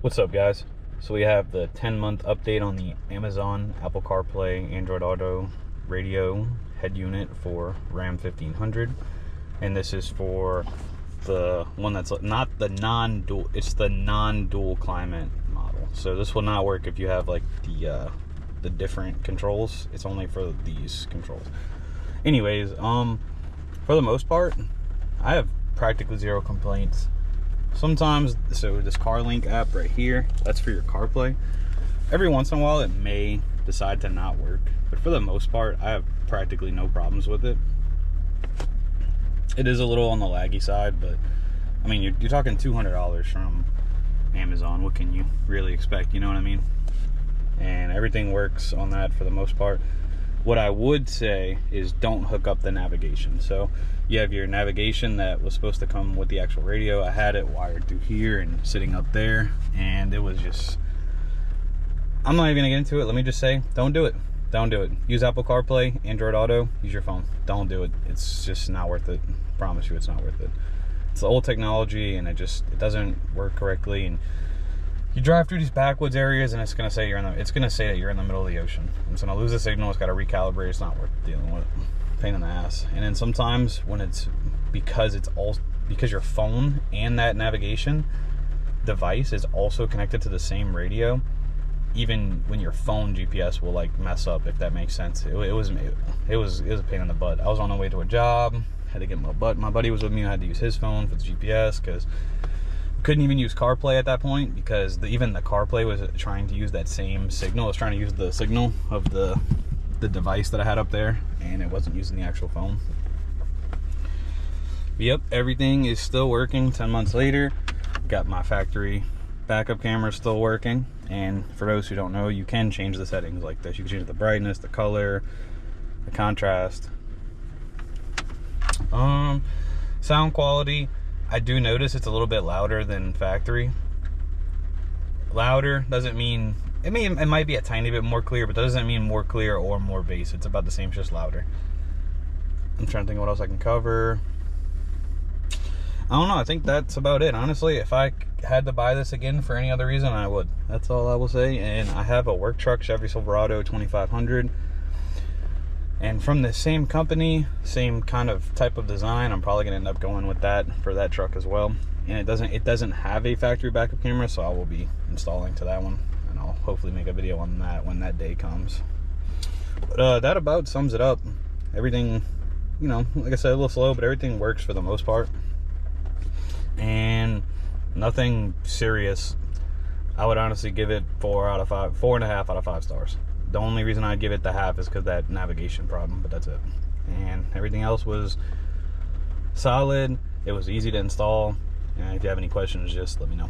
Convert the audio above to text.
What's up, guys? So we have the 10-month update on the Amazon Apple CarPlay Android Auto radio head unit for Ram 1500, and this is for the one that's not the non-dual, it's the non-dual climate model. So this will not work if you have like the different controls. It's only for these controls. Anyways, for the most part, I have practically zero complaints. Sometimes, so this CarLink app right here, that's for your CarPlay. Every once in a while it may decide to not work, but for the most part I have practically no problems with it. It is a little on the laggy side, but I mean, you're talking $200 from Amazon. What can you really expect, you know what I mean? And everything works on that for the most part. What I would say is don't hook up the navigation. So you have your navigation that was supposed to come with the actual radio. I had it wired through here and sitting up there, and it was just, I'm not even gonna get into it. Let me just say, don't do it. Don't do it. Use Apple CarPlay, Android Auto, use your phone. Don't do it. It's just not worth it. I promise you it's not worth it. It's the old technology, and it doesn't work correctly. And you drive through these backwoods areas, and it's gonna say that you're in the middle of the ocean. It's gonna lose the signal. It's got to recalibrate. It's not worth dealing with. Pain in the ass. And then sometimes when it's because your phone and that navigation device is also connected to the same radio, even when your phone GPS will like mess up, if that makes sense. It was a pain in the butt. I was on the way to a job, had to get my buddy was with me. I had to use his phone for the GPS because couldn't even use CarPlay at that point, because even the CarPlay was trying to use that same signal. It was trying to use the signal of the device that I had up there, and it wasn't using the actual phone. But yep, everything is still working 10 months later. Got my factory backup camera still working, and for those who don't know, you can change the settings like this. You can change the brightness, the color, the contrast. Sound quality, I do notice it's a little bit louder than factory. Louder doesn't mean, it might be a tiny bit more clear, but that doesn't mean more clear or more bass. It's about the same, just louder. I'm trying to think of what else I can cover. I don't know, I think that's about it. Honestly, if I had to buy this again for any other reason, I would. That's all I will say. And I have a work truck, Chevy Silverado 2500. And from the same company, same kind of type of design, I'm probably gonna end up going with that for that truck as well. And it doesn't have a factory backup camera, so I will be installing to that one, and I'll hopefully make a video on that when that day comes. But that about sums it up. Everything, you know, like I said, a little slow, but everything works for the most part, and nothing serious. I would honestly give it 4.5 out of 5 stars. The only reason I'd give it the half is because that navigation problem, but that's it. And everything else was solid. It was easy to install. And if you have any questions, just let me know.